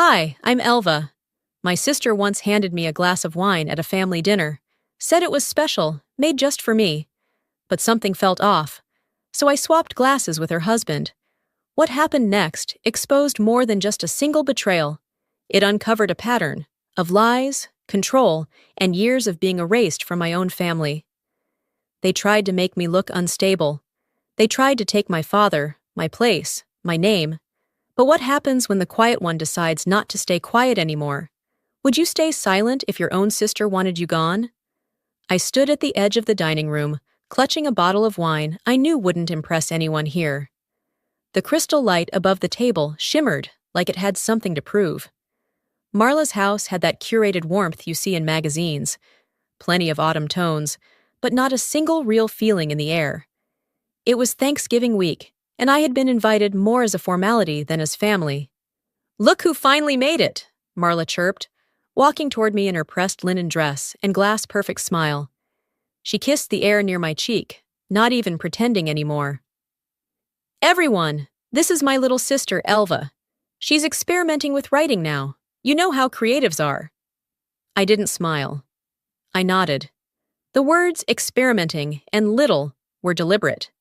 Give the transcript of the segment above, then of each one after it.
Hi, I'm Elva. My sister once handed me a glass of wine at a family dinner, said it was special, made just for me. But something felt off, so I swapped glasses with her husband. What happened next exposed more than just a single betrayal. It uncovered a pattern of lies, control, and years of being erased from my own family. They tried to make me look unstable. They tried to take my father, my place, my name. But what happens when the quiet one decides not to stay quiet anymore? Would you stay silent if your own sister wanted you gone? I stood at the edge of the dining room, clutching a bottle of wine I knew wouldn't impress anyone here. The crystal light above the table shimmered like it had something to prove. Marla's house had that curated warmth you see in magazines. Plenty of autumn tones, but not a single real feeling in the air. It was Thanksgiving week, and I had been invited more as a formality than as family. "Look who finally made it," Marla chirped, walking toward me in her pressed linen dress and glass-perfect smile. She kissed the air near my cheek, not even pretending anymore. "Everyone, this is my little sister, Elva. She's experimenting with writing now. You know how creatives are." I didn't smile. I nodded. The words experimenting and little were deliberate.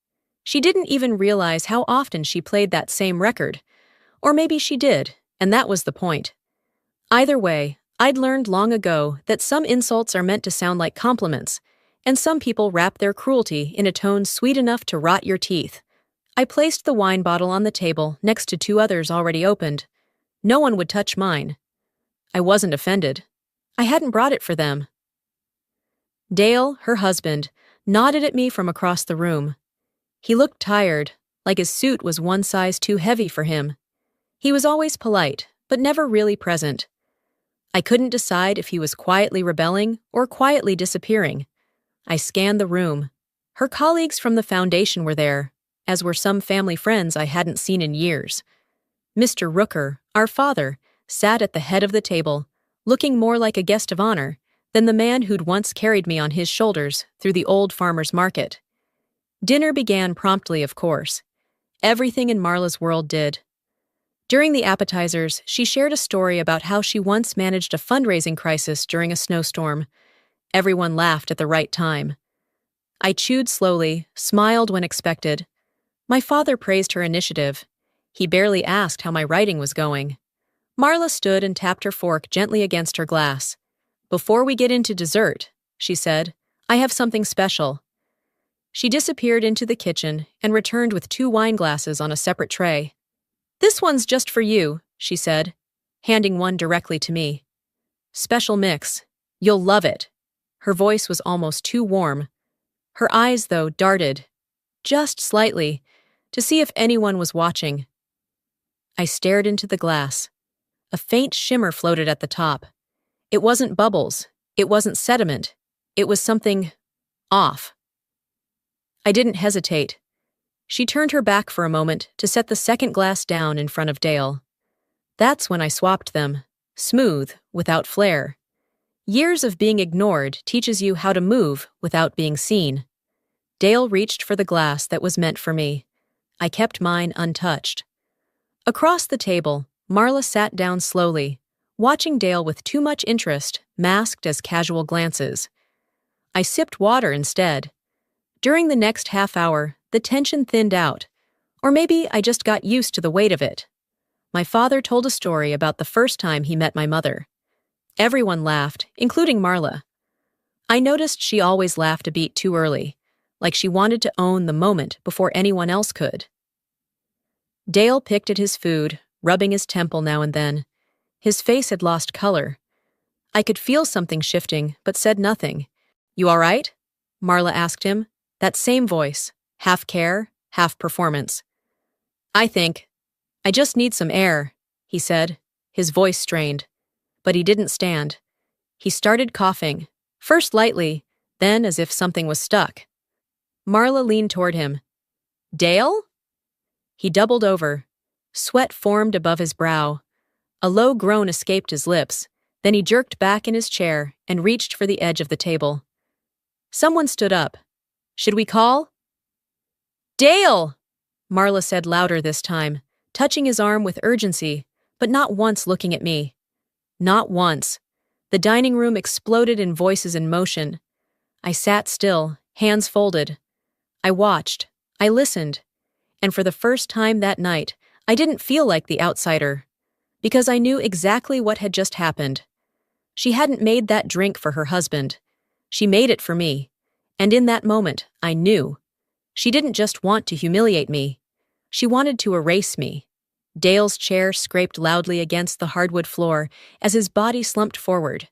She didn't even realize how often she played that same record. Or maybe she did, and that was the point. Either way, I'd learned long ago that some insults are meant to sound like compliments, and some people wrap their cruelty in a tone sweet enough to rot your teeth. I placed the wine bottle on the table next to two others already opened. No one would touch mine. I wasn't offended. I hadn't brought it for them. Dale, her husband, nodded at me from across the room. He looked tired, like his suit was one size too heavy for him. He was always polite, but never really present. I couldn't decide if he was quietly rebelling or quietly disappearing. I scanned the room. Her colleagues from the foundation were there, as were some family friends I hadn't seen in years. Mr. Rooker, our father, sat at the head of the table, looking more like a guest of honor than the man who'd once carried me on his shoulders through the old farmer's market. Dinner began promptly, of course. Everything in Marla's world did. During the appetizers, she shared a story about how she once managed a fundraising crisis during a snowstorm. Everyone laughed at the right time. I chewed slowly, smiled when expected. My father praised her initiative. He barely asked how my writing was going. Marla stood and tapped her fork gently against her glass. "Before we get into dessert," she said, "I have something special." She disappeared into the kitchen and returned with 2 wine glasses on a separate tray. "This one's just for you," she said, handing one directly to me. "Special mix. You'll love it." Her voice was almost too warm. Her eyes, though, darted, just slightly, to see if anyone was watching. I stared into the glass. A faint shimmer floated at the top. It wasn't bubbles. It wasn't sediment. It was something off. I didn't hesitate. She turned her back for a moment to set the second glass down in front of Dale. That's when I swapped them, smooth, without flair. Years of being ignored teaches you how to move without being seen. Dale reached for the glass that was meant for me. I kept mine untouched. Across the table, Marla sat down slowly, watching Dale with too much interest, masked as casual glances. I sipped water instead. During the next half hour, the tension thinned out, or maybe I just got used to the weight of it. My father told a story about the first time he met my mother. Everyone laughed, including Marla. I noticed she always laughed a beat too early, like she wanted to own the moment before anyone else could. Dale picked at his food, rubbing his temple now and then. His face had lost color. I could feel something shifting, but said nothing. "You all right?" Marla asked him. That same voice, half care, half performance. I just need some air," he said, his voice strained. But he didn't stand. He started coughing, first lightly, then as if something was stuck. Marla leaned toward him. "Dale?" He doubled over. Sweat formed above his brow. A low groan escaped his lips. Then he jerked back in his chair and reached for the edge of the table. Someone stood up. "Should we call?" "Dale!" Marla said louder this time, touching his arm with urgency, but not once looking at me. Not once. The dining room exploded in voices in motion. I sat still, hands folded. I watched. I listened. And for the first time that night, I didn't feel like the outsider. Because I knew exactly what had just happened. She hadn't made that drink for her husband. She made it for me. And in that moment, I knew. She didn't just want to humiliate me. She wanted to erase me. Dale's chair scraped loudly against the hardwood floor as his body slumped forward.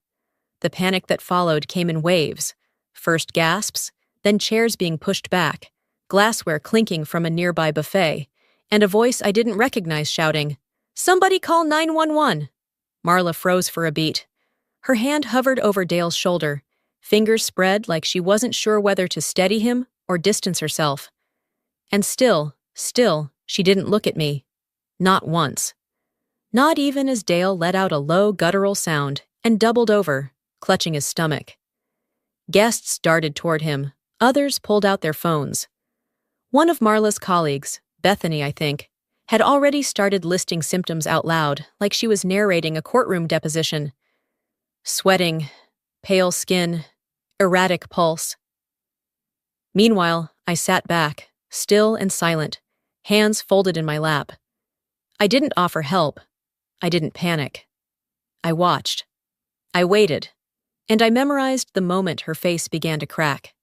The panic that followed came in waves. First gasps, then chairs being pushed back, glassware clinking from a nearby buffet, and a voice I didn't recognize shouting, "Somebody call 911!" Marla froze for a beat. Her hand hovered over Dale's shoulder, fingers spread like she wasn't sure whether to steady him or distance herself. And still, she didn't look at me. Not once. Not even as Dale let out a low guttural sound and doubled over, clutching his stomach. Guests darted toward him. Others pulled out their phones. One of Marla's colleagues, Bethany, I think, had already started listing symptoms out loud, like she was narrating a courtroom deposition. Sweating, pale skin, erratic pulse. Meanwhile, I sat back, still and silent, hands folded in my lap. I didn't offer help. I didn't panic. I watched. I waited. And I memorized the moment her face began to crack.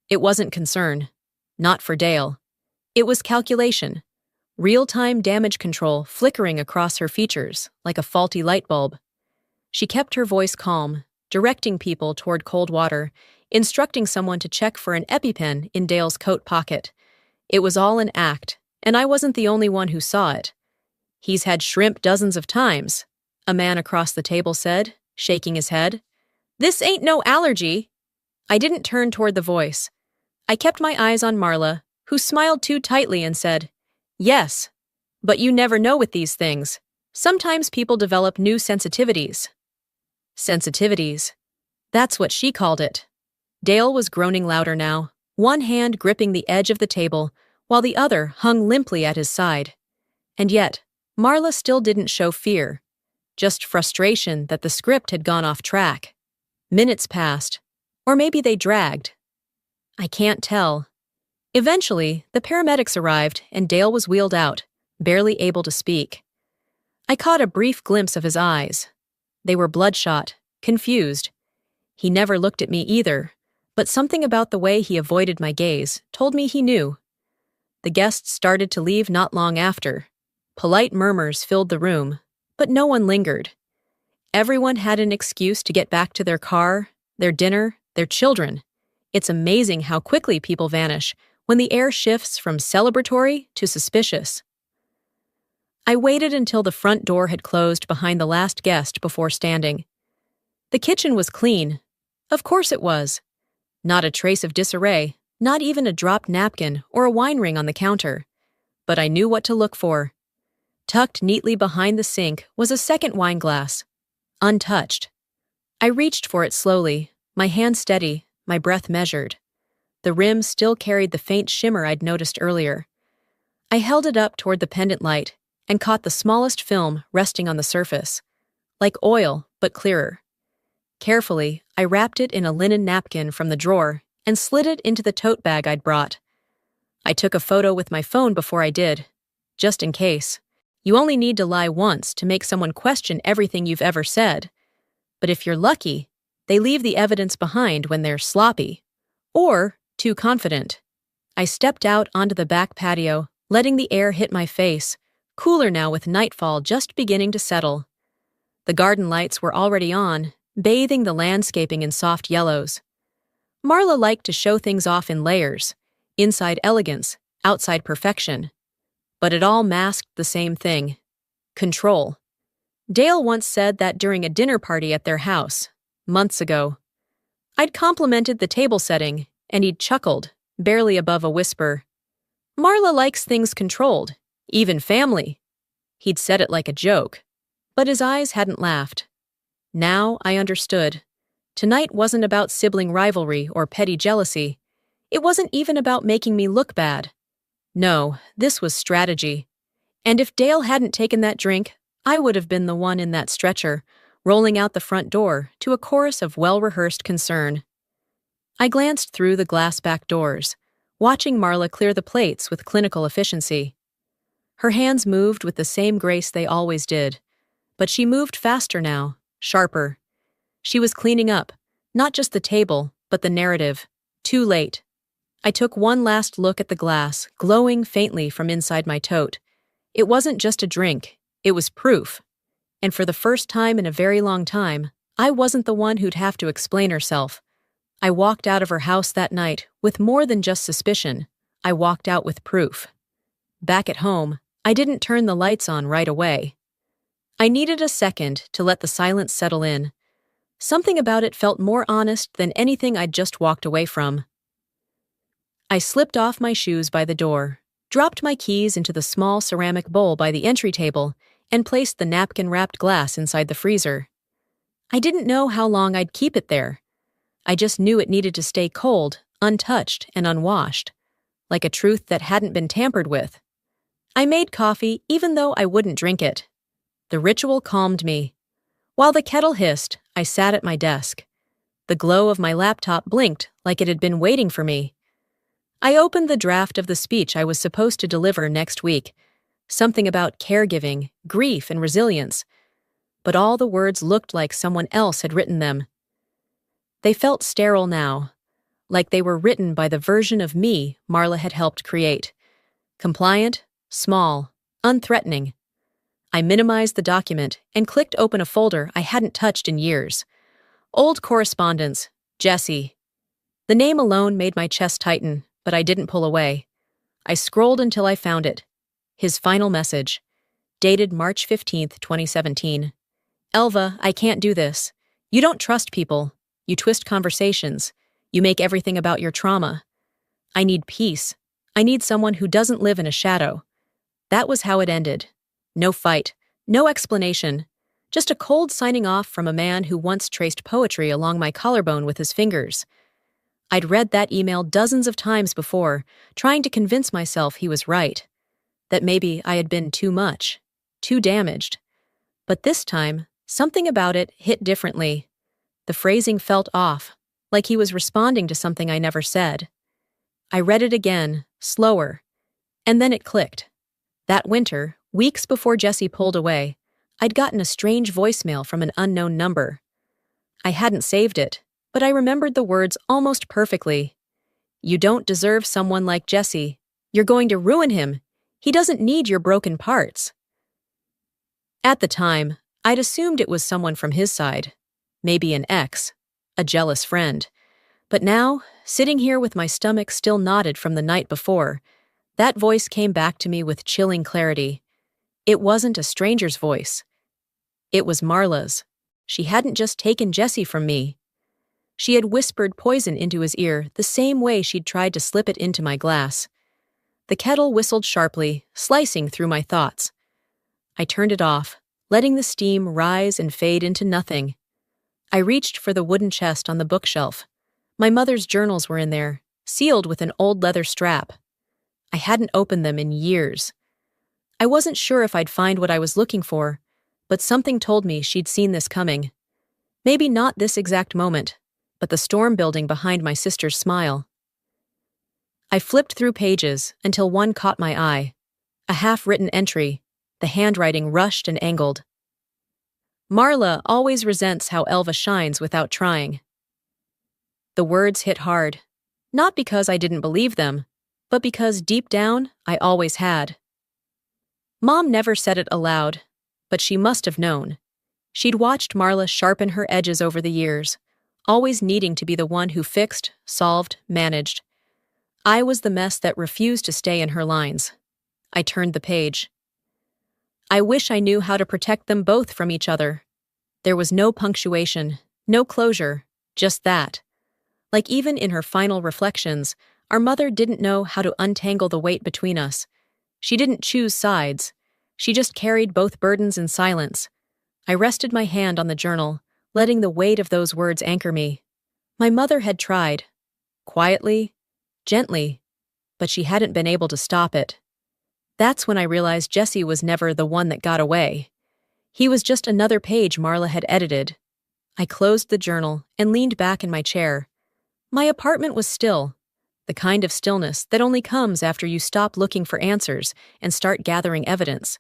It wasn't concern. Not for Dale. It was calculation. Real-time damage control flickering across her features like a faulty light bulb. She kept her voice calm, directing people toward cold water, instructing someone to check for an EpiPen in Dale's coat pocket. It was all an act, and I wasn't the only one who saw it. "He's had shrimp dozens of times," a man across the table said, shaking his head. "This ain't no allergy." I didn't turn toward the voice. I kept my eyes on Marla, who smiled too tightly and said, "Yes, but you never know with these things. Sometimes people develop new sensitivities." Sensitivities. That's what she called it. Dale was groaning louder now, one hand gripping the edge of the table, while the other hung limply at his side. And yet, Marla still didn't show fear, just frustration that the script had gone off track. Minutes passed, or maybe they dragged. I can't tell. Eventually, the paramedics arrived and Dale was wheeled out, barely able to speak. I caught a brief glimpse of his eyes. They were bloodshot, confused. He never looked at me either, but something about the way he avoided my gaze told me he knew. The guests started to leave not long after. Polite murmurs filled the room, but no one lingered. Everyone had an excuse to get back to their car, their dinner, their children. It's amazing how quickly people vanish when the air shifts from celebratory to suspicious. I waited until the front door had closed behind the last guest before standing. The kitchen was clean. Of course it was. Not a trace of disarray, not even a dropped napkin or a wine ring on the counter. But I knew what to look for. Tucked neatly behind the sink was a second wine glass, untouched. I reached for it slowly, my hand steady, my breath measured. The rim still carried the faint shimmer I'd noticed earlier. I held it up toward the pendant light and caught the smallest film resting on the surface, like oil, but clearer. Carefully, I wrapped it in a linen napkin from the drawer and slid it into the tote bag I'd brought. I took a photo with my phone before I did, just in case. You only need to lie once to make someone question everything you've ever said. But if you're lucky, they leave the evidence behind when they're sloppy. Or too confident. I stepped out onto the back patio, letting the air hit my face, cooler now with nightfall just beginning to settle. The garden lights were already on, bathing the landscaping in soft yellows. Marla liked to show things off in layers, inside elegance, outside perfection. But it all masked the same thing: control. Dale once said that during a dinner party at their house, months ago. I'd complimented the table setting, and he'd chuckled, barely above a whisper. "Marla likes things controlled, even family." He'd said it like a joke, but his eyes hadn't laughed. Now I understood. Tonight wasn't about sibling rivalry or petty jealousy. It wasn't even about making me look bad. No, this was strategy. And if Dale hadn't taken that drink, I would have been the one in that stretcher, rolling out the front door to a chorus of well-rehearsed concern. I glanced through the glass back doors, watching Marla clear the plates with clinical efficiency. Her hands moved with the same grace they always did, but she moved faster now, sharper. She was cleaning up, not just the table, but the narrative. Too late. I took one last look at the glass, glowing faintly from inside my tote. It wasn't just a drink, it was proof. And for the first time in a very long time, I wasn't the one who'd have to explain herself. I walked out of her house that night with more than just suspicion. I walked out with proof. Back at home, I didn't turn the lights on right away. I needed a second to let the silence settle in. Something about it felt more honest than anything I'd just walked away from. I slipped off my shoes by the door, dropped my keys into the small ceramic bowl by the entry table, and placed the napkin-wrapped glass inside the freezer. I didn't know how long I'd keep it there. I just knew it needed to stay cold, untouched, and unwashed, like a truth that hadn't been tampered with. I made coffee even though I wouldn't drink it. The ritual calmed me. While the kettle hissed, I sat at my desk. The glow of my laptop blinked like it had been waiting for me. I opened the draft of the speech I was supposed to deliver next week, something about caregiving, grief, and resilience, but all the words looked like someone else had written them. They felt sterile now, like they were written by the version of me Marla had helped create. Compliant, small, unthreatening. I minimized the document and clicked open a folder I hadn't touched in years. Old correspondence, Jesse. The name alone made my chest tighten, but I didn't pull away. I scrolled until I found it. His final message, dated March 15th, 2017. Elva, I can't do this. You don't trust people. You twist conversations. You make everything about your trauma. I need peace. I need someone who doesn't live in a shadow. That was how it ended. No fight, no explanation, just a cold signing off from a man who once traced poetry along my collarbone with his fingers. I'd read that email dozens of times before, trying to convince myself he was right, that maybe I had been too much, too damaged. But this time, something about it hit differently. The phrasing felt off, like he was responding to something I never said. I read it again, slower, and then it clicked. That winter, weeks before Jesse pulled away, I'd gotten a strange voicemail from an unknown number. I hadn't saved it, but I remembered the words almost perfectly. You don't deserve someone like Jesse. You're going to ruin him. He doesn't need your broken parts. At the time, I'd assumed it was someone from his side, maybe an ex, a jealous friend. But now, sitting here with my stomach still knotted from the night before, that voice came back to me with chilling clarity. It wasn't a stranger's voice. It was Marla's. She hadn't just taken Jesse from me. She had whispered poison into his ear the same way she'd tried to slip it into my glass. The kettle whistled sharply, slicing through my thoughts. I turned it off, letting the steam rise and fade into nothing. I reached for the wooden chest on the bookshelf. My mother's journals were in there, sealed with an old leather strap. I hadn't opened them in years. I wasn't sure if I'd find what I was looking for, but something told me she'd seen this coming. Maybe not this exact moment, but the storm building behind my sister's smile. I flipped through pages until one caught my eye. A half-written entry, the handwriting rushed and angled. Marla always resents how Elva shines without trying. The words hit hard, not because I didn't believe them, but because deep down, I always had. Mom never said it aloud, but she must have known. She'd watched Marla sharpen her edges over the years, always needing to be the one who fixed, solved, managed. I was the mess that refused to stay in her lines. I turned the page. I wish I knew how to protect them both from each other. There was no punctuation, no closure, just that. Like even in her final reflections, our mother didn't know how to untangle the weight between us. She didn't choose sides. She just carried both burdens in silence. I rested my hand on the journal, letting the weight of those words anchor me. My mother had tried. Quietly, gently, but she hadn't been able to stop it. That's when I realized Jesse was never the one that got away. He was just another page Marla had edited. I closed the journal and leaned back in my chair. My apartment was still, the kind of stillness that only comes after you stop looking for answers and start gathering evidence.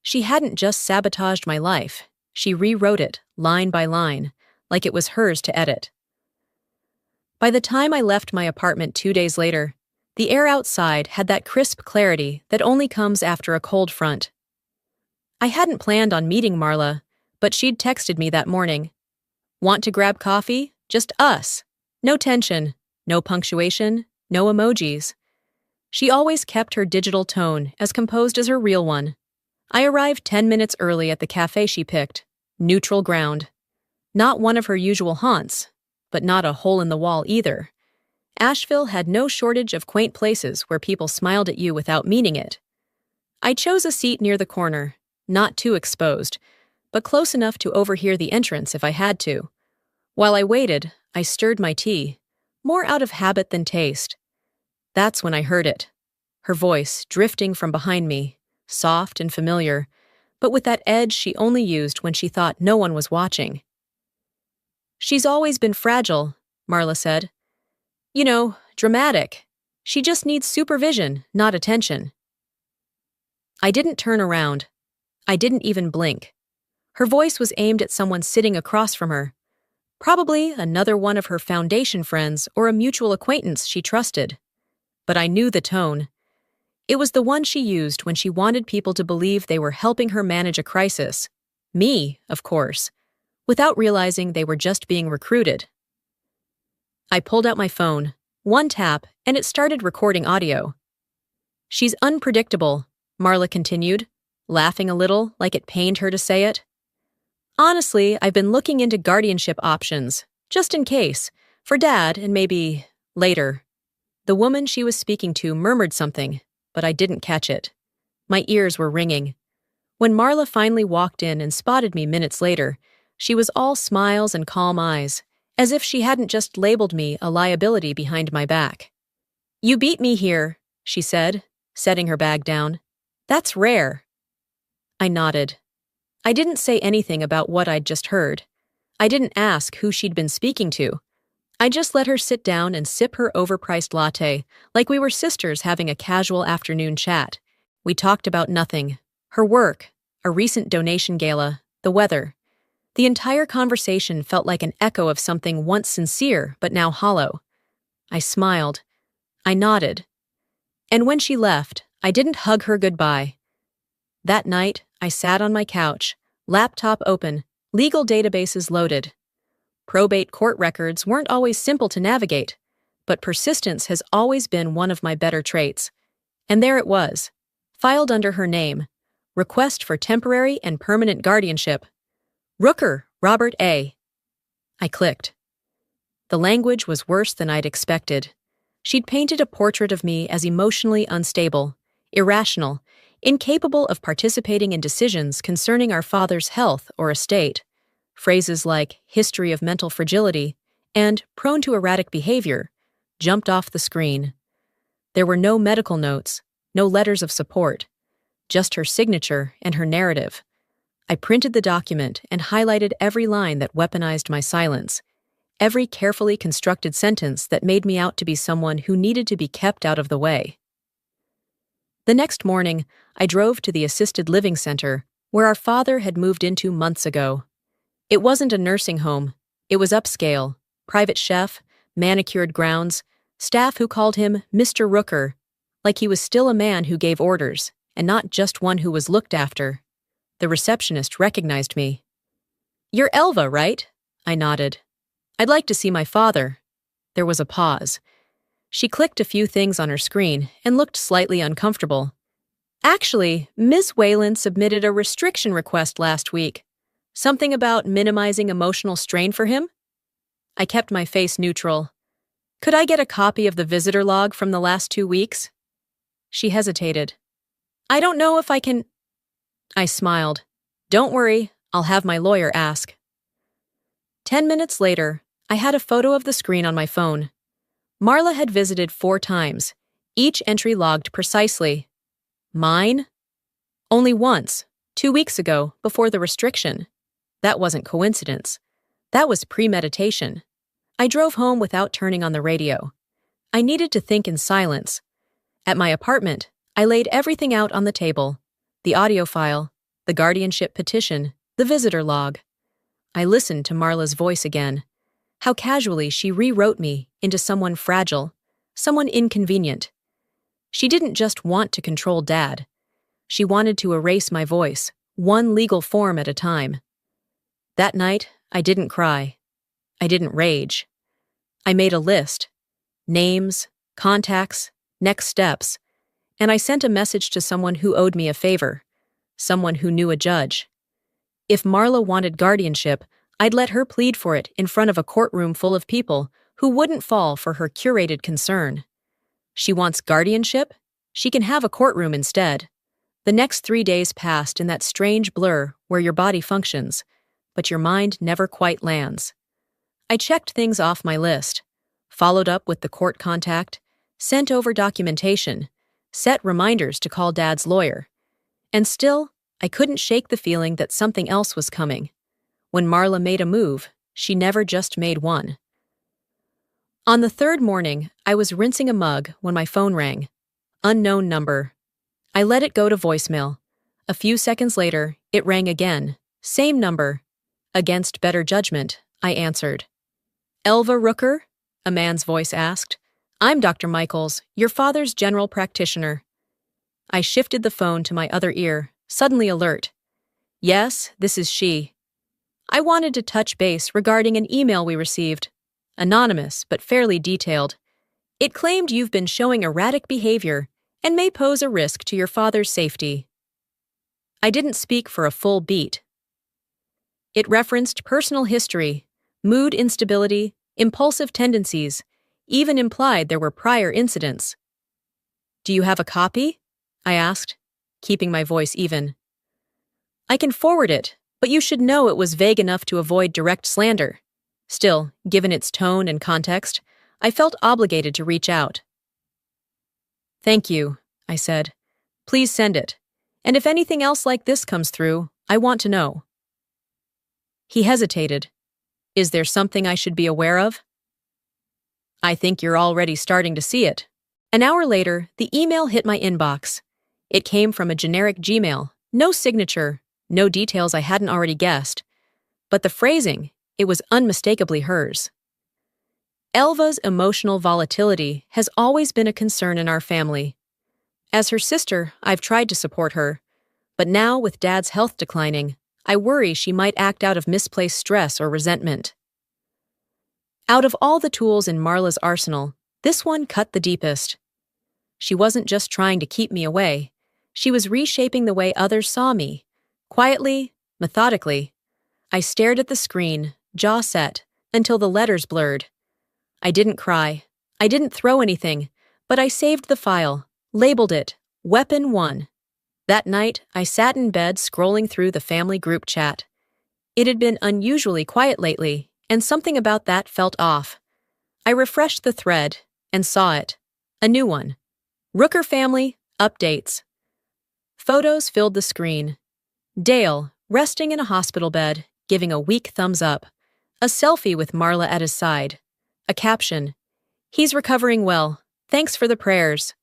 She hadn't just sabotaged my life, she rewrote it, line by line, like it was hers to edit. By the time I left my apartment 2 days later, the air outside had that crisp clarity that only comes after a cold front. I hadn't planned on meeting Marla, but she'd texted me that morning. Want to grab coffee? Just us. No tension, no punctuation, no emojis. She always kept her digital tone as composed as her real one. I arrived 10 minutes early at the cafe she picked. Neutral ground. Not one of her usual haunts, but not a hole in the wall either. Asheville had no shortage of quaint places where people smiled at you without meaning it. I chose a seat near the corner, not too exposed, but close enough to overhear the entrance if I had to. While I waited, I stirred my tea, more out of habit than taste. That's when I heard it. Her voice drifting from behind me, soft and familiar, but with that edge she only used when she thought no one was watching. She's always been fragile, Marla said. You know, dramatic. She just needs supervision, not attention. I didn't turn around. I didn't even blink. Her voice was aimed at someone sitting across from her. Probably another one of her foundation friends or a mutual acquaintance she trusted. But I knew the tone. It was the one she used when she wanted people to believe they were helping her manage a crisis. Me, of course, without realizing they were just being recruited. I pulled out my phone, one tap, and it started recording audio. She's unpredictable, Marla continued, laughing a little like it pained her to say it. Honestly, I've been looking into guardianship options, just in case, for Dad and maybe later. The woman she was speaking to murmured something, but I didn't catch it. My ears were ringing. When Marla finally walked in and spotted me minutes later, she was all smiles and calm eyes, as if she hadn't just labeled me a liability behind my back. You beat me here, she said, setting her bag down. That's rare. I nodded. I didn't say anything about what I'd just heard. I didn't ask who she'd been speaking to. I just let her sit down and sip her overpriced latte like we were sisters having a casual afternoon chat. We talked about nothing. Her work, a recent donation gala, the weather. The entire conversation felt like an echo of something once sincere but now hollow. I smiled. I nodded. And when she left, I didn't hug her goodbye. That night, I sat on my couch, laptop open, legal databases loaded. Probate court records weren't always simple to navigate, but persistence has always been one of my better traits. And there it was, filed under her name, request for temporary and permanent guardianship. Rooker, Robert A. I clicked. The language was worse than I'd expected. She'd painted a portrait of me as emotionally unstable, irrational, incapable of participating in decisions concerning our father's health or estate. Phrases like history of mental fragility and prone to erratic behavior jumped off the screen. There were no medical notes, no letters of support, just her signature and her narrative. I printed the document and highlighted every line that weaponized my silence, every carefully constructed sentence that made me out to be someone who needed to be kept out of the way. The next morning, I drove to the assisted living center where our father had moved into months ago. It wasn't a nursing home. It was upscale, private chef, manicured grounds, staff who called him Mr. Rooker, like he was still a man who gave orders, and not just one who was looked after. The receptionist recognized me. You're Elva, right? I nodded. I'd like to see my father. There was a pause. She clicked a few things on her screen and looked slightly uncomfortable. Actually, Ms. Whalen submitted a restriction request last week. Something about minimizing emotional strain for him? I kept my face neutral. Could I get a copy of the visitor log from the last 2 weeks? She hesitated. I don't know if I can... I smiled. Don't worry, I'll have my lawyer ask. 10 minutes later, I had a photo of the screen on my phone. Marla had visited 4 times, each entry logged precisely. Mine? Only once, 2 weeks ago, before the restriction. That wasn't coincidence. That was premeditation. I drove home without turning on the radio. I needed to think in silence. At my apartment, I laid everything out on the table: the audio file, the guardianship petition, the visitor log. I listened to Marla's voice again. How casually she rewrote me into someone fragile, someone inconvenient. She didn't just want to control Dad. She wanted to erase my voice, one legal form at a time. That night, I didn't cry. I didn't rage. I made a list: names, contacts, next steps, and I sent a message to someone who owed me a favor, someone who knew a judge. If Marla wanted guardianship, I'd let her plead for it in front of a courtroom full of people who wouldn't fall for her curated concern. She wants guardianship? She can have a courtroom instead. The next 3 days passed in that strange blur where your body functions, but your mind never quite lands. I checked things off my list, followed up with the court contact, sent over documentation, set reminders to call Dad's lawyer. And still, I couldn't shake the feeling that something else was coming. When Marla made a move, she never just made one. On the third morning, I was rinsing a mug when my phone rang. Unknown number. I let it go to voicemail. A few seconds later, it rang again. Same number. Against better judgment, I answered. "Elva Rooker?" a man's voice asked. "I'm Dr. Michaels, your father's general practitioner." I shifted the phone to my other ear, suddenly alert. "Yes, this is she. I wanted to touch base regarding an email we received. Anonymous, but fairly detailed. It claimed you've been showing erratic behavior and may pose a risk to your father's safety." I didn't speak for a full beat. It referenced personal history, mood instability, impulsive tendencies, even implied there were prior incidents. "Do you have a copy?" I asked, keeping my voice even. "I can forward it, but you should know it was vague enough to avoid direct slander." Still, given its tone and context, I felt obligated to reach out. "Thank you," I said. "Please send it. And if anything else like this comes through, I want to know." He hesitated. "Is there something I should be aware of?" "I think you're already starting to see it." An hour later, the email hit my inbox. It came from a generic Gmail, no signature, no details I hadn't already guessed. But the phrasing, it was unmistakably hers. Elva's emotional volatility has always been a concern in our family. As her sister, I've tried to support her, but now with Dad's health declining, I worry she might act out of misplaced stress or resentment. Out of all the tools in Marla's arsenal, this one cut the deepest. She wasn't just trying to keep me away. She was reshaping the way others saw me. Quietly, methodically. I stared at the screen, jaw set, until the letters blurred. I didn't cry. I didn't throw anything, but I saved the file, labeled it Weapon 1. That night, I sat in bed scrolling through the family group chat. It had been unusually quiet lately, and something about that felt off. I refreshed the thread and saw it. A new one. Rooker family, updates. Photos filled the screen. Dale, resting in a hospital bed, giving a weak thumbs up. A selfie with Marla at his side. A caption. "He's recovering well. Thanks for the prayers."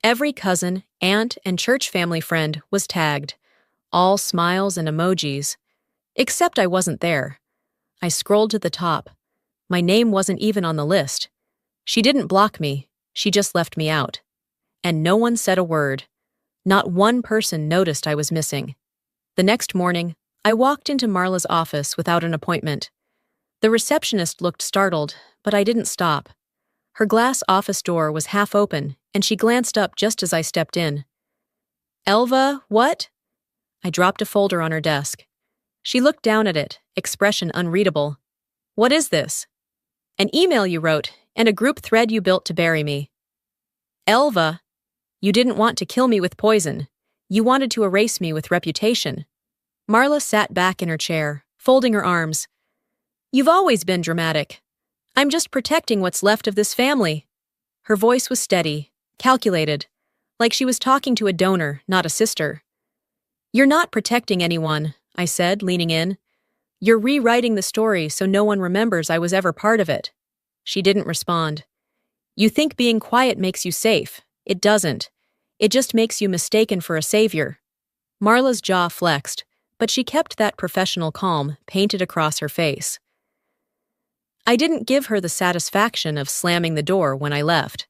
Every cousin, aunt, and church family friend was tagged. All smiles and emojis. Except I wasn't there. I scrolled to the top. My name wasn't even on the list. She didn't block me. She just left me out. And no one said a word. Not one person noticed I was missing. The next morning, I walked into Marla's office without an appointment. The receptionist looked startled, but I didn't stop. Her glass office door was half open, and she glanced up just as I stepped in. "Elva, what?" I dropped a folder on her desk. She looked down at it, expression unreadable. "What is this?" "An email you wrote, and a group thread you built to bury me." "Elva, you didn't want to kill me with poison. You wanted to erase me with reputation." Marla sat back in her chair, folding her arms. "You've always been dramatic. I'm just protecting what's left of this family." Her voice was steady, calculated, like she was talking to a donor, not a sister. "You're not protecting anyone," I said, leaning in. "You're rewriting the story so no one remembers I was ever part of it." She didn't respond. "You think being quiet makes you safe. It doesn't. It just makes you mistaken for a savior." Marla's jaw flexed, but she kept that professional calm painted across her face. I didn't give her the satisfaction of slamming the door when I left.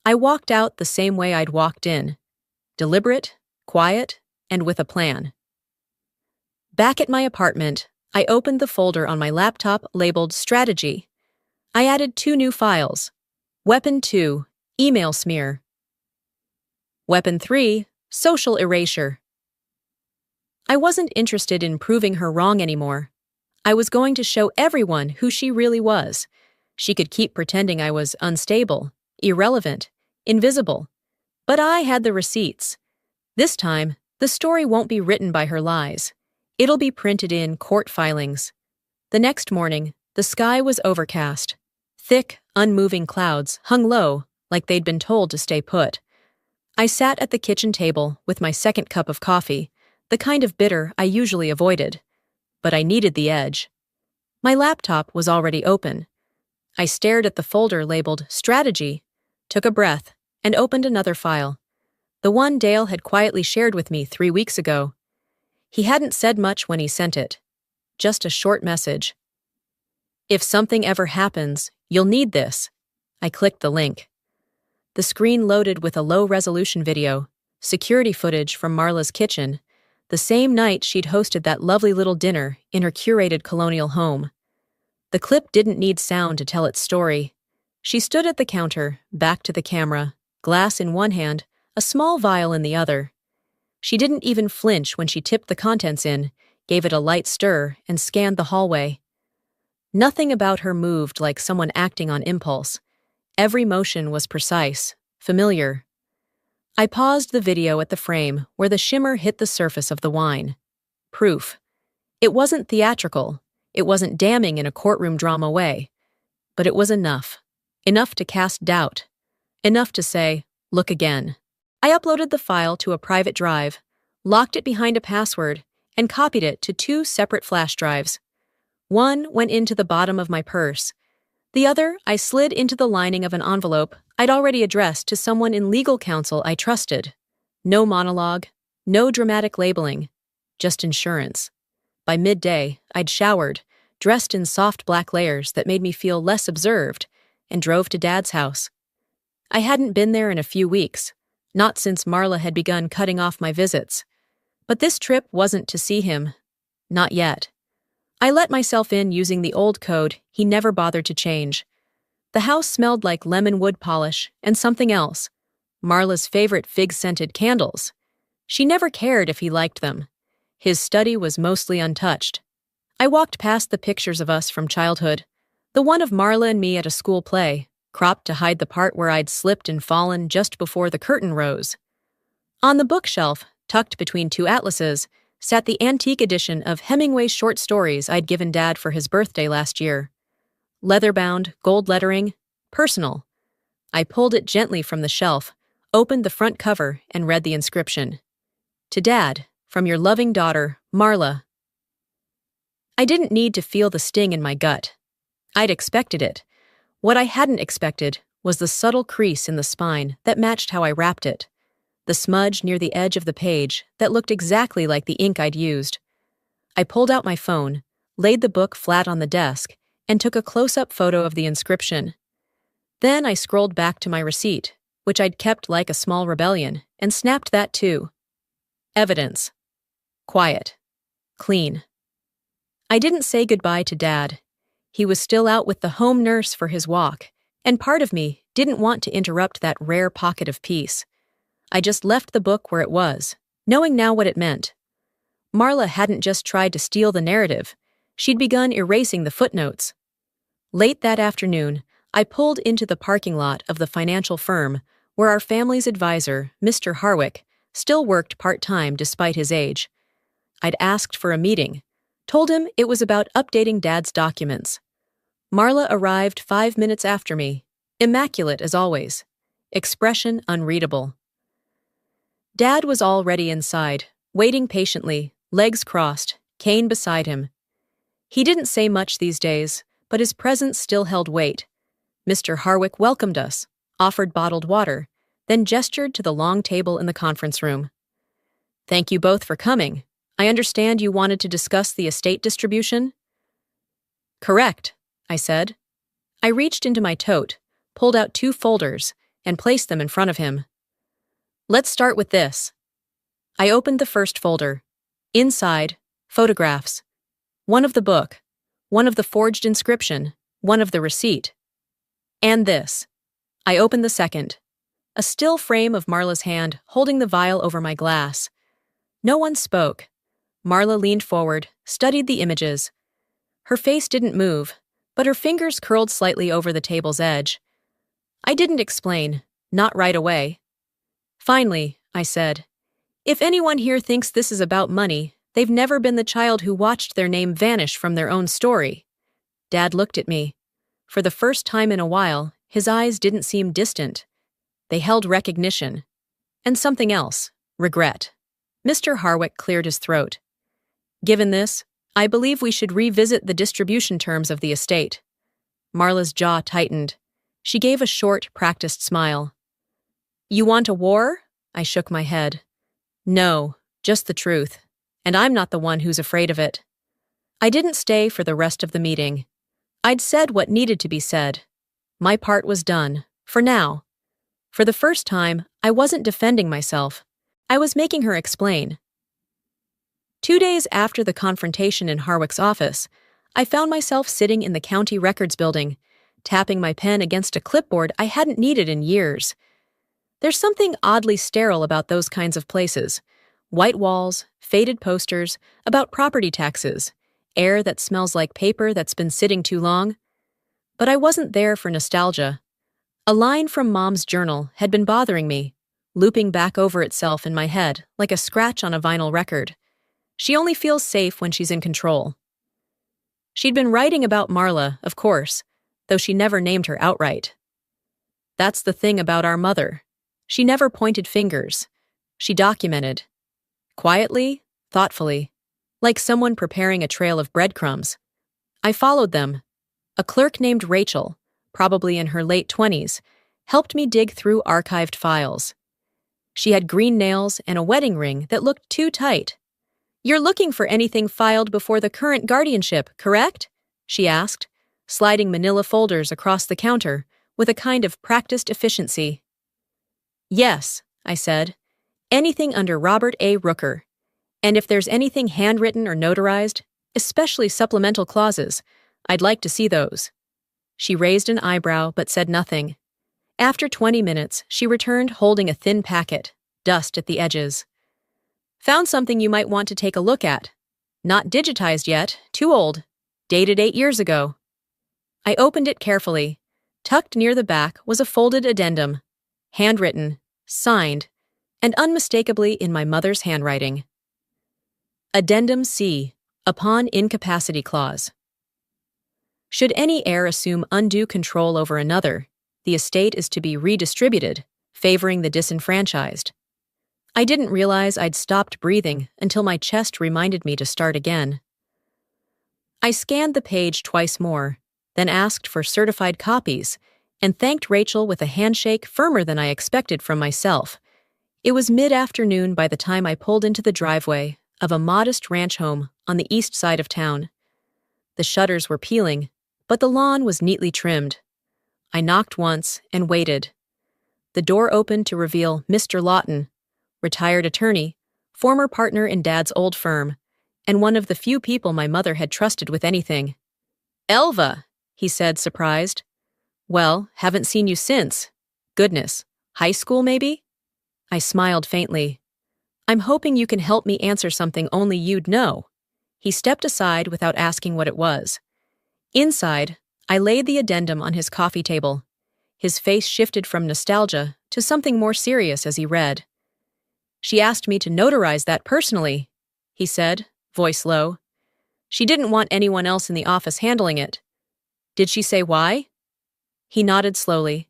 I walked out the same way I'd walked in, deliberate, quiet, and with a plan. Back at my apartment, I opened the folder on my laptop labeled Strategy. I added 2 new files. Weapon 2, Email Smear. Weapon 3, Social Erasure. I wasn't interested in proving her wrong anymore. I was going to show everyone who she really was. She could keep pretending I was unstable, irrelevant, invisible. But I had the receipts. This time, the story won't be written by her lies. It'll be printed in court filings. The next morning, the sky was overcast. Thick, unmoving clouds hung low, like they'd been told to stay put. I sat at the kitchen table with my second cup of coffee, the kind of bitter I usually avoided. But I needed the edge. My laptop was already open. I stared at the folder labeled Strategy, took a breath, and opened another file. The one Dale had quietly shared with me 3 weeks ago. He hadn't said much when he sent it. Just a short message. "If something ever happens, you'll need this." I clicked the link. The screen loaded with a low-resolution video, security footage from Marla's kitchen, the same night she'd hosted that lovely little dinner in her curated colonial home. The clip didn't need sound to tell its story. She stood at the counter, back to the camera, glass in one hand, a small vial in the other. She didn't even flinch when she tipped the contents in, gave it a light stir, and scanned the hallway. Nothing about her moved like someone acting on impulse. Every motion was precise, familiar. I paused the video at the frame where the shimmer hit the surface of the wine. Proof. It wasn't theatrical. It wasn't damning in a courtroom drama way. But it was enough. Enough to cast doubt. Enough to say, "Look again." I uploaded the file to a private drive, locked it behind a password, and copied it to 2 separate flash drives. One went into the bottom of my purse. The other I slid into the lining of an envelope I'd already addressed to someone in legal counsel I trusted. No monologue, no dramatic labeling, just insurance. By midday, I'd showered, dressed in soft black layers that made me feel less observed, and drove to Dad's house. I hadn't been there in a few weeks, not since Marla had begun cutting off my visits. But this trip wasn't to see him. Not yet. I let myself in using the old code he never bothered to change. The house smelled like lemon wood polish and something else. Marla's favorite fig-scented candles. She never cared if he liked them. His study was mostly untouched. I walked past the pictures of us from childhood. The one of Marla and me at a school play, cropped to hide the part where I'd slipped and fallen just before the curtain rose. On the bookshelf, tucked between 2 atlases, sat the antique edition of Hemingway's short stories I'd given Dad for his birthday last year. Leather-bound, gold lettering, personal. I pulled it gently from the shelf, opened the front cover, and read the inscription. "To Dad, from your loving daughter, Marla." I didn't need to feel the sting in my gut. I'd expected it. What I hadn't expected was the subtle crease in the spine that matched how I wrapped it. The smudge near the edge of the page that looked exactly like the ink I'd used. I pulled out my phone, laid the book flat on the desk, and took a close-up photo of the inscription. Then I scrolled back to my receipt, which I'd kept like a small rebellion, and snapped that too. Evidence. Quiet. Clean. I didn't say goodbye to Dad. He was still out with the home nurse for his walk, and part of me didn't want to interrupt that rare pocket of peace. I just left the book where it was, knowing now what it meant. Marla hadn't just tried to steal the narrative. She'd begun erasing the footnotes. Late that afternoon, I pulled into the parking lot of the financial firm where our family's advisor, Mr. Harwick, still worked part-time despite his age. I'd asked for a meeting, told him it was about updating Dad's documents. Marla arrived 5 minutes after me, immaculate as always, expression unreadable. Dad was already inside, waiting patiently, legs crossed, cane beside him. He didn't say much these days, but his presence still held weight. Mr. Harwick welcomed us, offered bottled water, then gestured to the long table in the conference room. "Thank you both for coming. I understand you wanted to discuss the estate distribution?" "Correct," I said. I reached into my tote, pulled out 2 folders, and placed them in front of him. "Let's start with this." I opened the first folder. Inside, photographs. One of the book, one of the forged inscription, one of the receipt. And this. I opened the second. A still frame of Marla's hand holding the vial over my glass. No one spoke. Marla leaned forward, studied the images. Her face didn't move, but her fingers curled slightly over the table's edge. I didn't explain, not right away. "Finally," I said, "if anyone here thinks this is about money, they've never been the child who watched their name vanish from their own story." Dad looked at me. For the first time in a while, his eyes didn't seem distant. They held recognition. And something else, regret. Mr. Harwick cleared his throat. "Given this, I believe we should revisit the distribution terms of the estate." Marla's jaw tightened. She gave a short, practiced smile. "You want a war?" I shook my head. "No, just the truth. And I'm not the one who's afraid of it." I didn't stay for the rest of the meeting. I'd said what needed to be said. My part was done, for now. For the first time, I wasn't defending myself. I was making her explain. 2 days after the confrontation in Harwick's office, I found myself sitting in the county records building, tapping my pen against a clipboard I hadn't needed in years. There's something oddly sterile about those kinds of places. White walls, faded posters, about property taxes, air that smells like paper that's been sitting too long. But I wasn't there for nostalgia. A line from Mom's journal had been bothering me, looping back over itself in my head like a scratch on a vinyl record. She only feels safe when she's in control. She'd been writing about Marla, of course, though she never named her outright. That's the thing about our mother. She never pointed fingers. She documented. Quietly, thoughtfully, like someone preparing a trail of breadcrumbs. I followed them. A clerk named Rachel, probably in her late 20s, helped me dig through archived files. She had green nails and a wedding ring that looked too tight. "You're looking for anything filed before the current guardianship, correct?" she asked, sliding manila folders across the counter with a kind of practiced efficiency. "Yes," I said. "Anything under Robert A. Rooker. And if there's anything handwritten or notarized, especially supplemental clauses, I'd like to see those." She raised an eyebrow but said nothing. After 20 minutes, she returned holding a thin packet, dust at the edges. "Found something you might want to take a look at. Not digitized yet, too old. Dated 8 years ago." I opened it carefully. Tucked near the back was a folded addendum. Handwritten, signed, and unmistakably in my mother's handwriting. Addendum C, upon incapacity clause. Should any heir assume undue control over another, the estate is to be redistributed, favoring the disenfranchised. I didn't realize I'd stopped breathing until my chest reminded me to start again. I scanned the page twice more, then asked for certified copies, and thanked Rachel with a handshake firmer than I expected from myself. It was mid-afternoon by the time I pulled into the driveway of a modest ranch home on the east side of town. The shutters were peeling, but the lawn was neatly trimmed. I knocked once and waited. The door opened to reveal Mr. Lawton, retired attorney, former partner in Dad's old firm, and one of the few people my mother had trusted with anything. "Elva," he said, surprised. "Well, haven't seen you since. Goodness, high school maybe?" I smiled faintly. "I'm hoping you can help me answer something only you'd know." He stepped aside without asking what it was. Inside, I laid the addendum on his coffee table. His face shifted from nostalgia to something more serious as he read. "She asked me to notarize that personally," he said, voice low. "She didn't want anyone else in the office handling it. Did she say why?" He nodded slowly.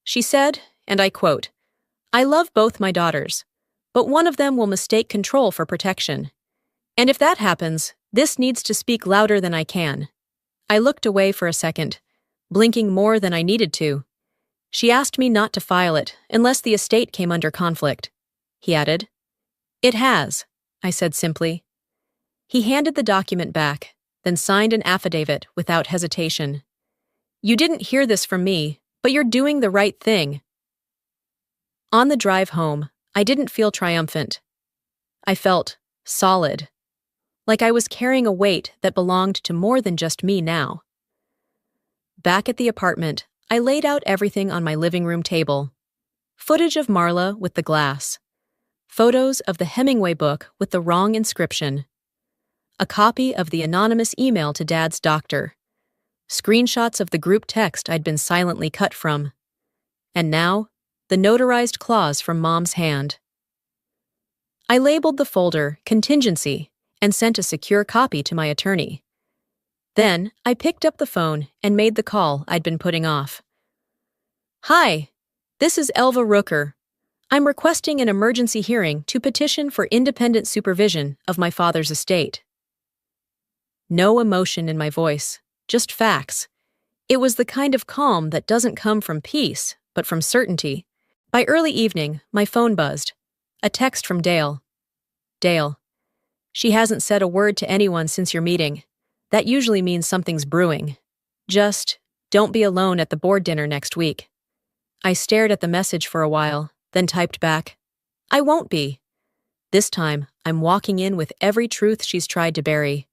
"She said, and I quote, 'I love both my daughters, but one of them will mistake control for protection. And if that happens, this needs to speak louder than I can. I looked away for a second, blinking more than I needed to. She asked me not to file it unless the estate came under conflict. He added. It has, I said simply. He handed the document back, then signed an affidavit without hesitation. You didn't hear this from me, but you're doing the right thing. On the drive home, I didn't feel triumphant. I felt solid, like I was carrying a weight that belonged to more than just me now. Back at the apartment, I laid out everything on my living room table. Footage of Marla with the glass. Photos of the Hemingway book with the wrong inscription. A copy of the anonymous email to Dad's doctor. Screenshots of the group text I'd been silently cut from. And now, the notarized clause from Mom's hand. I labeled the folder Contingency and sent a secure copy to my attorney. Then, I picked up the phone and made the call I'd been putting off. Hi, this is Elva Rooker. I'm requesting an emergency hearing to petition for independent supervision of my father's estate. No emotion in my voice, just facts. It was the kind of calm that doesn't come from peace, but from certainty. By early evening, my phone buzzed. A text from Dale. Dale. She hasn't said a word to anyone since your meeting. That usually means something's brewing. Just, don't be alone at the board dinner next week. I stared at the message for a while, then typed back, I won't be. This time, I'm walking in with every truth she's tried to bury.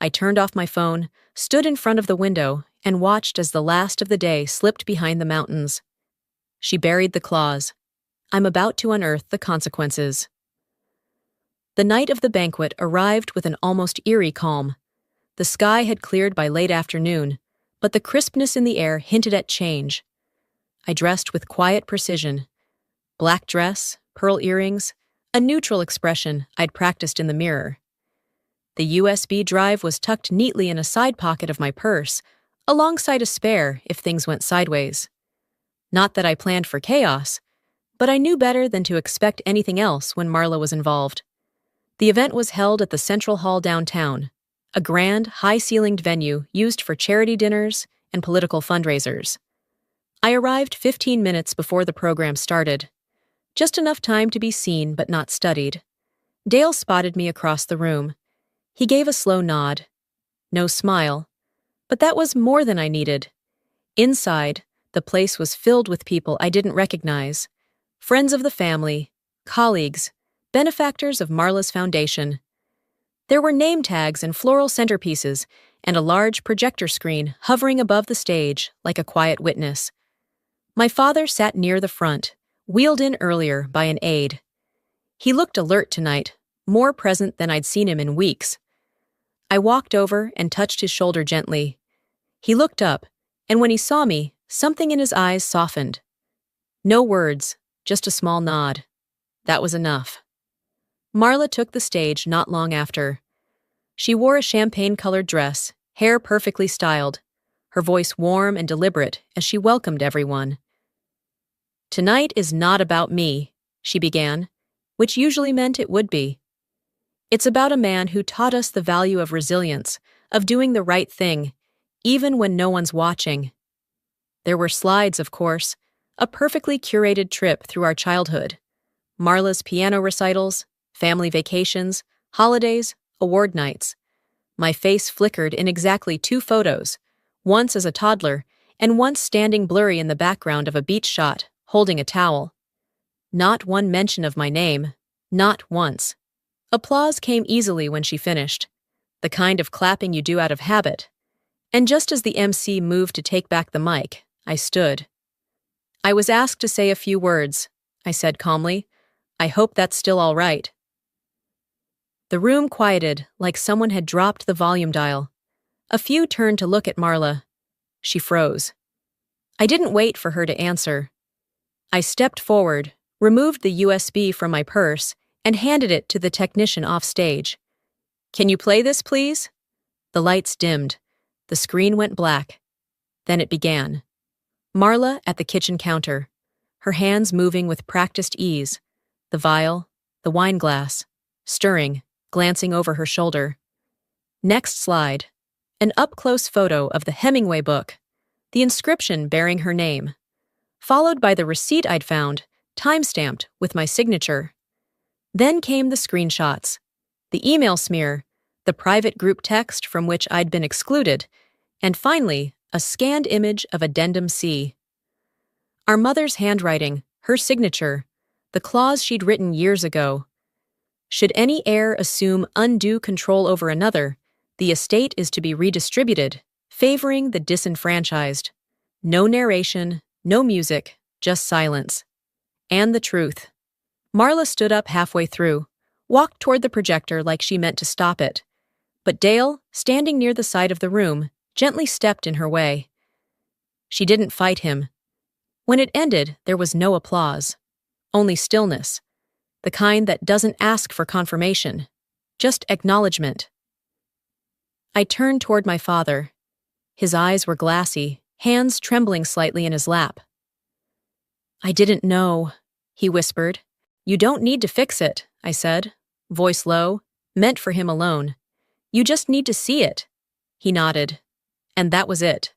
I turned off my phone, stood in front of the window, and watched as the last of the day slipped behind the mountains. She buried the clause. I'm about to unearth the consequences. The night of the banquet arrived with an almost eerie calm. The sky had cleared by late afternoon, but the crispness in the air hinted at change. I dressed with quiet precision. Black dress, pearl earrings, a neutral expression I'd practiced in the mirror. The USB drive was tucked neatly in a side pocket of my purse, alongside a spare if things went sideways. Not that I planned for chaos, but I knew better than to expect anything else when Marla was involved. The event was held at the Central Hall downtown, a grand, high-ceilinged venue used for charity dinners and political fundraisers. I arrived 15 minutes before the program started. Just enough time to be seen but not studied. Dale spotted me across the room. He gave a slow nod. No smile. But that was more than I needed. Inside, the place was filled with people I didn't recognize. Friends of the family, colleagues, benefactors of Marla's foundation. There were name tags and floral centerpieces, and a large projector screen hovering above the stage like a quiet witness. My father sat near the front, wheeled in earlier by an aide. He looked alert tonight, more present than I'd seen him in weeks. I walked over and touched his shoulder gently. He looked up, and when he saw me, something in his eyes softened. No words, just a small nod. That was enough. Marla took the stage not long after. She wore a champagne-colored dress, hair perfectly styled, her voice warm and deliberate as she welcomed everyone. Tonight is not about me, she began, which usually meant it would be. It's about a man who taught us the value of resilience, of doing the right thing, even when no one's watching. There were slides, of course, a perfectly curated trip through our childhood. Marla's piano recitals, family vacations, holidays, award nights. My face flickered in exactly 2 photos, once as a toddler and once standing blurry in the background of a beach shot, holding a towel. Not one mention of my name, not once. Applause came easily when she finished, the kind of clapping you do out of habit. And just as the MC moved to take back the mic, I stood. I was asked to say a few words, I said calmly. I hope that's still all right. The room quieted like someone had dropped the volume dial. A few turned to look at Marla. She froze. I didn't wait for her to answer. I stepped forward, removed the USB from my purse, and handed it to the technician off stage. Can you play this, please? The lights dimmed. The screen went black. Then it began. Marla at the kitchen counter, her hands moving with practiced ease, the vial, the wine glass, stirring, glancing over her shoulder. Next slide. An up-close photo of the Hemingway book, the inscription bearing her name, followed by the receipt I'd found, time-stamped with my signature. Then came the screenshots, the email smear, the private group text from which I'd been excluded, and finally, a scanned image of Addendum C. Our mother's handwriting, her signature, the clause she'd written years ago. Should any heir assume undue control over another, the estate is to be redistributed, favoring the disenfranchised. No narration, no music, just silence. And the truth. Marla stood up halfway through, walked toward the projector like she meant to stop it. But Dale, standing near the side of the room, gently stepped in her way. She didn't fight him. When it ended, there was no applause. Only stillness. The kind that doesn't ask for confirmation. Just acknowledgement. I turned toward my father. His eyes were glassy, hands trembling slightly in his lap. "I didn't know," he whispered. "You don't need to fix it," I said, voice low, meant for him alone. "You just need to see it." He nodded. And that was it.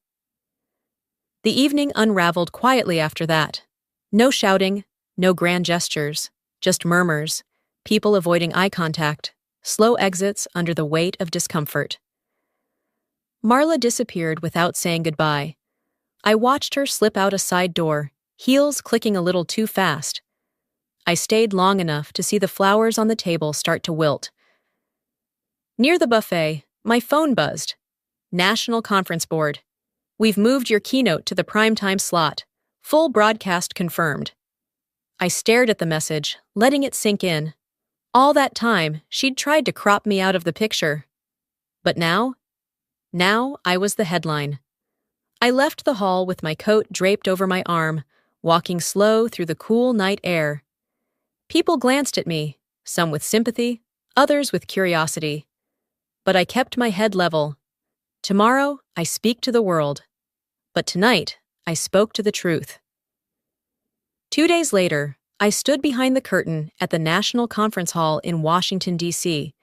The evening unraveled quietly after that. No shouting, no grand gestures, just murmurs, people avoiding eye contact, slow exits under the weight of discomfort. Marla disappeared without saying goodbye. I watched her slip out a side door, heels clicking a little too fast. I stayed long enough to see the flowers on the table start to wilt. Near the buffet, my phone buzzed. National Conference Board. "We've moved your keynote to the primetime slot. Full broadcast confirmed." I stared at the message, letting it sink in. All that time, she'd tried to crop me out of the picture. But now I was the headline. I left the hall with my coat draped over my arm, walking slow through the cool night air. People glanced at me, some with sympathy, others with curiosity. But I kept my head level. Tomorrow, I speak to the world. But tonight, I spoke to the truth. 2 days later, I stood behind the curtain at the National Conference Hall in Washington, D.C.,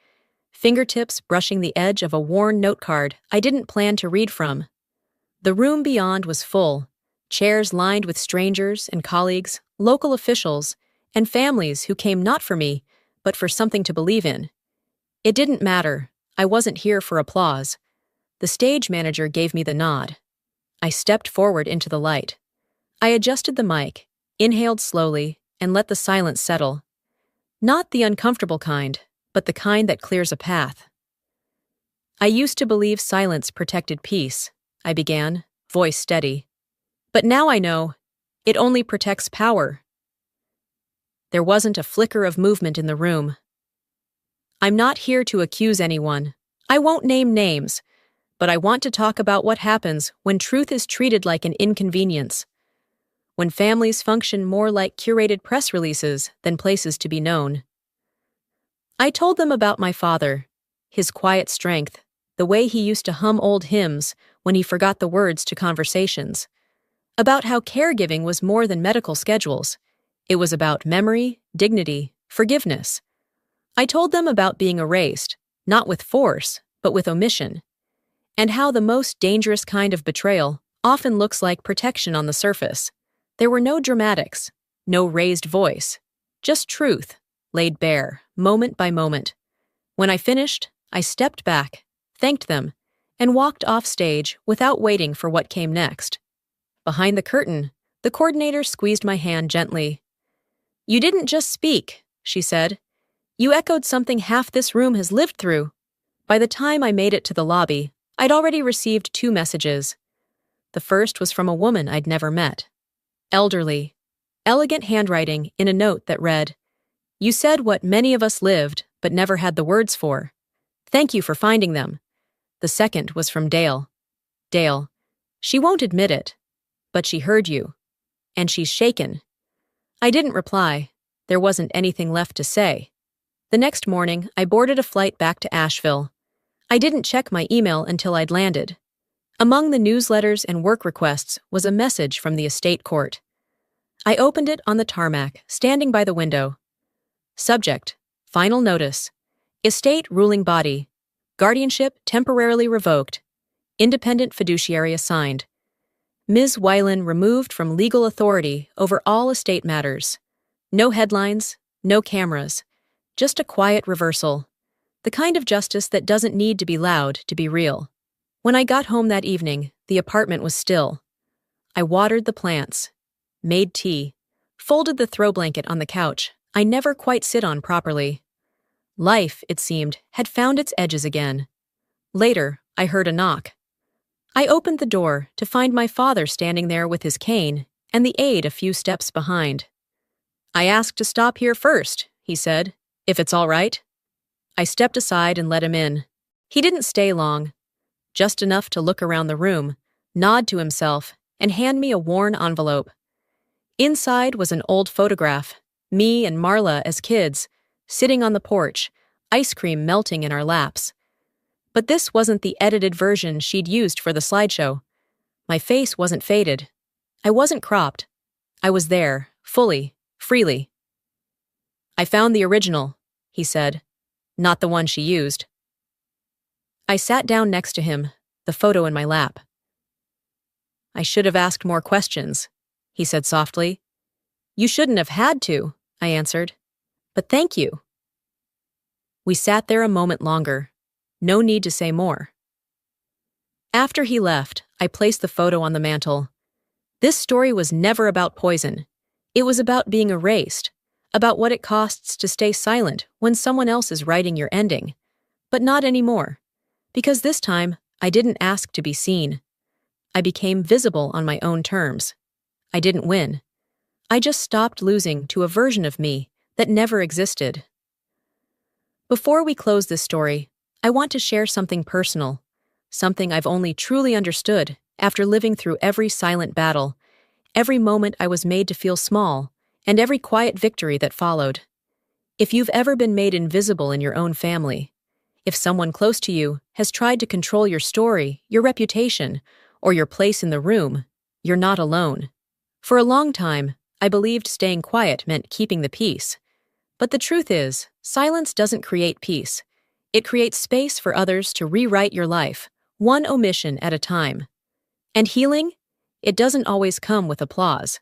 fingertips brushing the edge of a worn note card I didn't plan to read from. The room beyond was full, chairs lined with strangers and colleagues, local officials, and families who came not for me, but for something to believe in. It didn't matter. I wasn't here for applause. The stage manager gave me the nod. I stepped forward into the light. I adjusted the mic, inhaled slowly, and let the silence settle. Not the uncomfortable kind, but the kind that clears a path. "I used to believe silence protected peace," I began, voice steady. "But now I know, it only protects power." There wasn't a flicker of movement in the room. "I'm not here to accuse anyone. I won't name names, but I want to talk about what happens when truth is treated like an inconvenience. When families function more like curated press releases than places to be known." I told them about my father, his quiet strength, the way he used to hum old hymns when he forgot the words to conversations, about how caregiving was more than medical schedules. It was about memory, dignity, forgiveness. I told them about being erased, not with force, but with omission, and how the most dangerous kind of betrayal often looks like protection on the surface. There were no dramatics, no raised voice, just truth, laid bare, moment by moment. When I finished, I stepped back, thanked them, and walked off stage without waiting for what came next. Behind the curtain, the coordinator squeezed my hand gently. "You didn't just speak," she said. "You echoed something half this room has lived through." By the time I made it to the lobby, I'd already received 2 messages. The first was from a woman I'd never met. Elderly, elegant handwriting in a note that read, "You said what many of us lived, but never had the words for. Thank you for finding them." The second was from Dale. "Dale, she won't admit it, but she heard you. And she's shaken." I didn't reply. There wasn't anything left to say. The next morning, I boarded a flight back to Asheville. I didn't check my email until I'd landed. Among the newsletters and work requests was a message from the estate court. I opened it on the tarmac, standing by the window. Subject: Final notice. Estate ruling body. Guardianship temporarily revoked. Independent fiduciary assigned. Ms. Weiland removed from legal authority over all estate matters. No headlines, no cameras. Just a quiet reversal. The kind of justice that doesn't need to be loud to be real. When I got home that evening, the apartment was still. I watered the plants, made tea, folded the throw blanket on the couch I never quite sit on properly. Life, it seemed, had found its edges again. Later, I heard a knock. I opened the door to find my father standing there with his cane and the aide a few steps behind. "I asked to stop here first," he said, "if it's all right." I stepped aside and let him in. He didn't stay long, just enough to look around the room, nod to himself, and hand me a worn envelope. Inside was an old photograph, me and Marla as kids, sitting on the porch, ice cream melting in our laps. But this wasn't the edited version she'd used for the slideshow. My face wasn't faded. I wasn't cropped. I was there, fully, freely. "I found the original," he said, "not the one she used." I sat down next to him, the photo in my lap. "I should have asked more questions," he said softly. "You shouldn't have had to," I answered. "But thank you." We sat there a moment longer. No need to say more. After he left, I placed the photo on the mantel. This story was never about poison. It was about being erased, about what it costs to stay silent when someone else is writing your ending. But not anymore, because this time I didn't ask to be seen. I became visible on my own terms. I didn't win. I just stopped losing to a version of me that never existed. Before we close this story, I want to share something personal, something I've only truly understood after living through every silent battle, every moment I was made to feel small, and every quiet victory that followed. If you've ever been made invisible in your own family, if someone close to you has tried to control your story, your reputation, or your place in the room, you're not alone. For a long time, I believed staying quiet meant keeping the peace. But the truth is, silence doesn't create peace. It creates space for others to rewrite your life, one omission at a time. And healing? It doesn't always come with applause.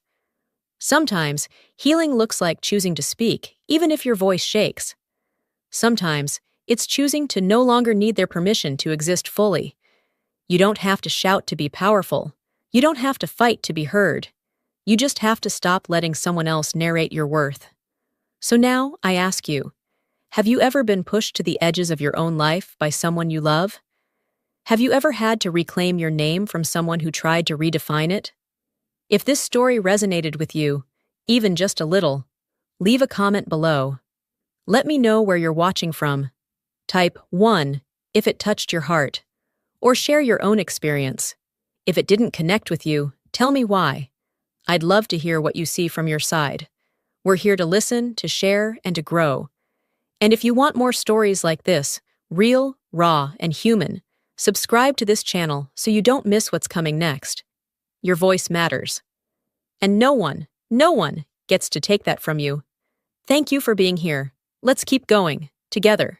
Sometimes, healing looks like choosing to speak, even if your voice shakes. Sometimes, it's choosing to no longer need their permission to exist fully. You don't have to shout to be powerful. You don't have to fight to be heard. You just have to stop letting someone else narrate your worth. So now, I ask you, have you ever been pushed to the edges of your own life by someone you love? Have you ever had to reclaim your name from someone who tried to redefine it? If this story resonated with you, even just a little, leave a comment below. Let me know where you're watching from. Type 1 if it touched your heart, or share your own experience. If it didn't connect with you, tell me why. I'd love to hear what you see from your side. We're here to listen, to share, and to grow. And if you want more stories like this, real, raw, and human, subscribe to this channel so you don't miss what's coming next. Your voice matters. And no one gets to take that from you. Thank you for being here. Let's keep going, together.